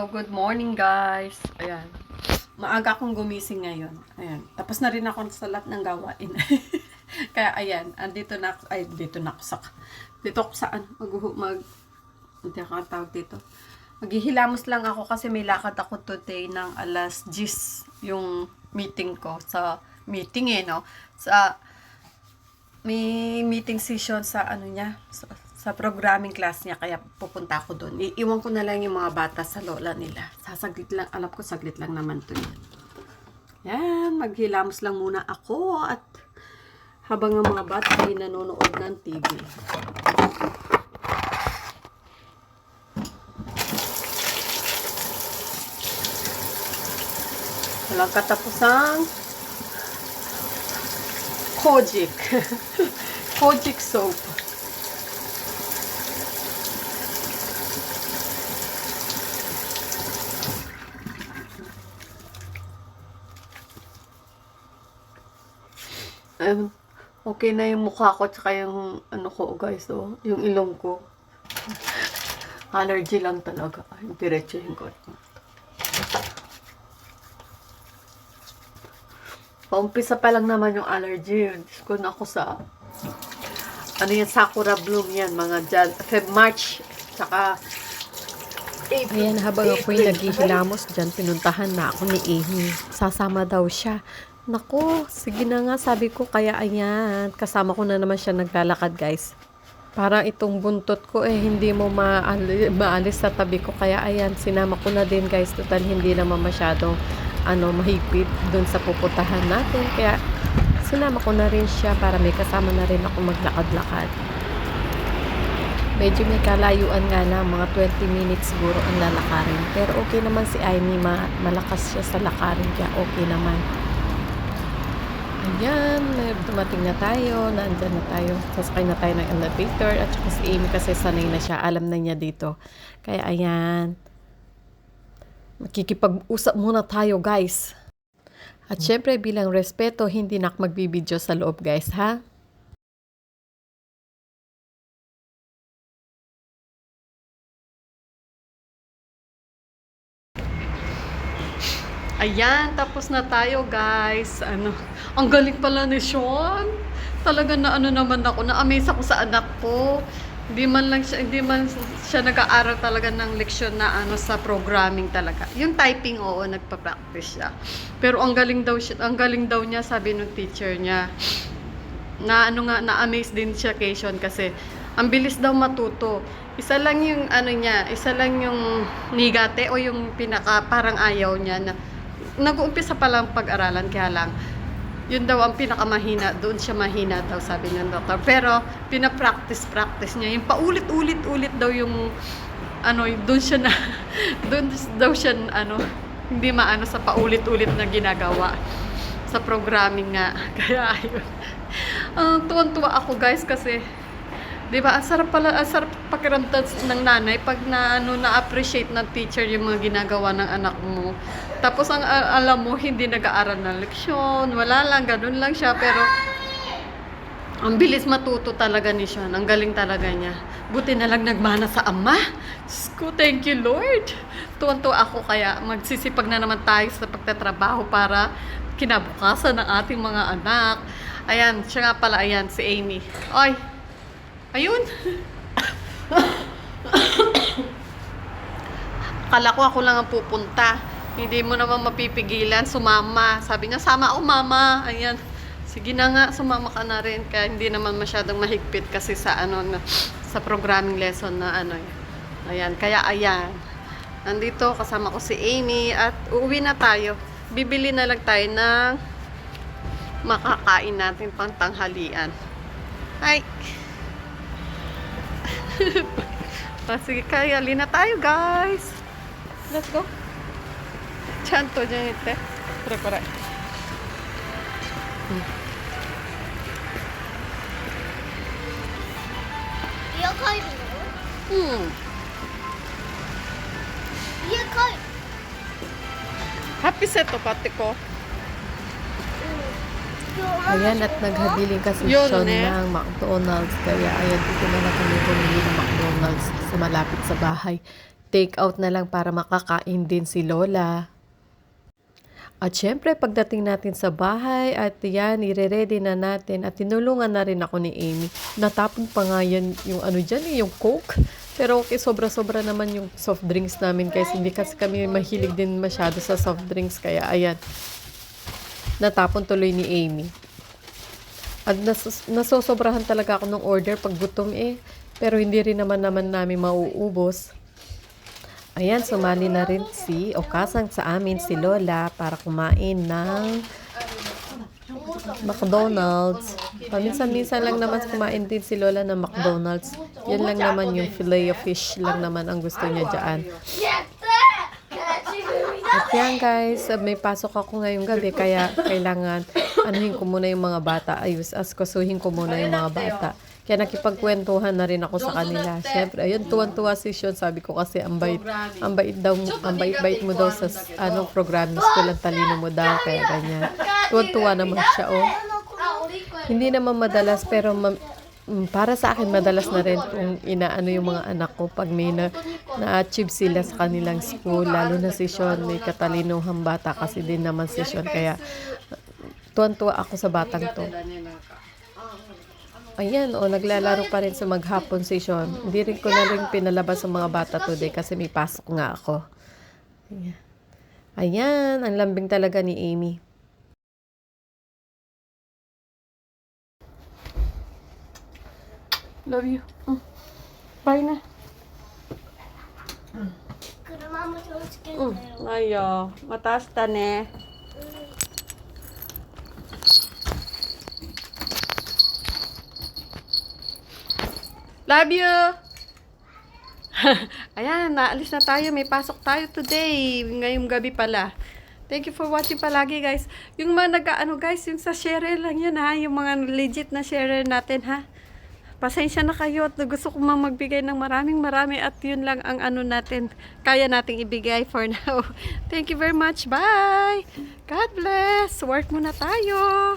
Hello, good morning guys. Ayan. Maaga akong gumising ngayon. Ayan. Tapos na rin ako sa lahat ng gawain. Kaya ayan, andito na ako, dito ako saan, hindi ako tawag dito. Maghihilamos lang ako kasi may lakad ako today ng alas 10 yung meeting ko sa meeting no? May meeting session sa sa programming class niya, kaya pupunta ako doon. Iiwan ko na lang yung mga bata sa lola nila. Sasaglit lang, alam ko saglit lang naman to yun. Yan, maghilamos lang muna ako at habang ang mga bata ay nanonood ng TV. Walang katapusang Kojic. Kojic soap. Okay na yung mukha ko tsaka yung ko guys, yung ilong ko. Allergy lang talaga. Diretsuhin ko. Paumpisa pa lang naman yung allergy. Diyos ko na ako sa Sakura Bloom yan, mga March, tsaka April. Ayan, habang ako'y naghihilamos dyan, pinuntahan na ako ni Amy. Sasama daw siya. Naku, sige na nga, sabi ko, kaya ayan, kasama ko na naman siya naglalakad, guys. Para itong buntot ko, hindi mo maalis sa tabi ko. Kaya ayan, sinama ko na din, guys. Total, hindi naman masyadong, mahigpit dun sa pupuntahan natin. Kaya, sinama ko na rin siya para may kasama na rin ako maglakad-lakad. Medyo may kalayuan nga lang, mga 20 minutes siguro ang lalakarin. Pero okay naman si Amy, malakas siya sa lakarin, kaya okay naman. Ayan, dumating na tayo, nandyan na tayo. Sasakay na tayo ng elevator at saka si Amy kasi sanay na siya, alam na niya dito. Kaya ayan, makikipag-usap muna tayo guys. At syempre bilang respeto, hindi na ako magbibideo sa loob guys, ha? Ayan, tapos na tayo guys. Ang galing pala ni Sean. Talaga na naman ako, na-amaze ako sa anak ko. Hindi man siya nag-aaral talaga ng leksyon na sa programming talaga. Yung typing, oo, nagpa-practice siya. Pero ang galing daw niya, sabi ng teacher niya. Na-amaze din siya kay Sean kasi ang bilis daw matuto. Isa lang yung isa lang yung nigate o yung pinaka parang ayaw niya na nag-uumpisa pa lang pag-aralan, kaya lang yun daw ang pinakamahina, doon siya mahina daw sabi ng doktor. Pero pina-practice niya yung paulit-ulit daw yung doon daw siya hindi maano sa paulit-ulit na ginagawa sa programming nga. Kaya ayun, tuwan-tuwa ako guys kasi 'di ba, ang sarap pakiramdam ng nanay pag na-appreciate ng teacher yung mga ginagawa ng anak mo. Tapos alam mo, hindi nag-aaral ng leksyon, wala lang, ganun lang siya, pero ang bilis matuto talaga ni Sean. Ang galing talaga niya. Buti na lang nagmana sa ama. Diyos ko, thank you Lord. Tuwan-tuwa ako, kaya magsisipag na naman tayo sa pagtatrabaho para kinabukasan ng ating mga anak. Ayan, siya nga pala, ayan, si Amy. Oy! Ayun. Akala ko ako lang ang pupunta. Hindi mo naman mapipigilan, sumama. Sabi niya, sama ako mama. Ayan. Sige na nga, sumama ka na rin. Kaya hindi naman masyadong mahigpit kasi sa sa programming lesson na Ayan, kaya ayan. Nandito kasama ko si Amy at uuwi na tayo. Bibili na lang tayo ng makakain natin pang tanghalian. Hi. Sige, kaya alin na tayo guys. Let's go. Chanto dyan ite. Pare. Happy seto pati ko. Ayan, at naghabiling kasi Sean ng McDonald's. Kaya ayan, dito na lang kami bumili ng McDonald's sa malapit sa bahay. take out na lang para makakain din si Lola. At syempre, pagdating natin sa bahay, at yan, ire-ready na natin. At tinulungan na rin ako ni Amy. Natapon pa nga yan, yung ano dyan, yung Coke. Pero okay, sobra-sobra naman yung soft drinks namin. Kasi hindi kasi kami mahilig din masyado sa soft drinks. Kaya ayan, natapon tuloy ni Amy. At nasosobrahan talaga ako ng order pag gutom eh. Pero hindi rin naman namin mauubos. Ayan, sumali na rin si Okasang sa amin, si Lola, para kumain ng McDonald's. Paminsan-minsan lang naman kumain din si Lola ng McDonald's. Yan lang naman yung fillet of fish lang naman ang gusto niya dyan. At yan guys, may pasok ako ngayong gabi kaya kailangan anuhin ko muna yung mga bata. Askasuhin ko muna yung mga bata. Kaya nakipagkwentuhan na rin ako sa kanila. Siyempre, ayun, tuwan-tuwa si Sean. Sabi ko kasi, ang bait-bait mo daw sa program school, ang talino mo daw, kaya ganyan. Tuwan-tuwa naman siya, oh. Hindi naman madalas, pero para sa akin, madalas na rin kung inaano yung mga anak ko pag may na-achieve sila sa kanilang school. Lalo na si Sean, may katalinuhang bata kasi din naman si Sean. Kaya, tuwan-tuwa ako sa batang to. Ayan, naglalaro pa rin sa maghapon si Sean. Hindi rin ko na rin pinalabas sa mga bata today kasi may pasok nga ako. Ayan, ang lambing talaga ni Amy. Love you. Bye na. Ayo, mataas ta ne. Love you! Ayan, naalis na tayo. May pasok tayo today. Ngayong gabi pala. Thank you for watching palagi, guys. Yung mga nag-ano, guys, yung sa share lang yan, ha? Yung mga legit na share natin, ha? Pasensya na kayo at gusto ko magbigay ng marami at yun lang ang ano natin. Kaya nating ibigay for now. Thank you very much. Bye! God bless! Work muna tayo!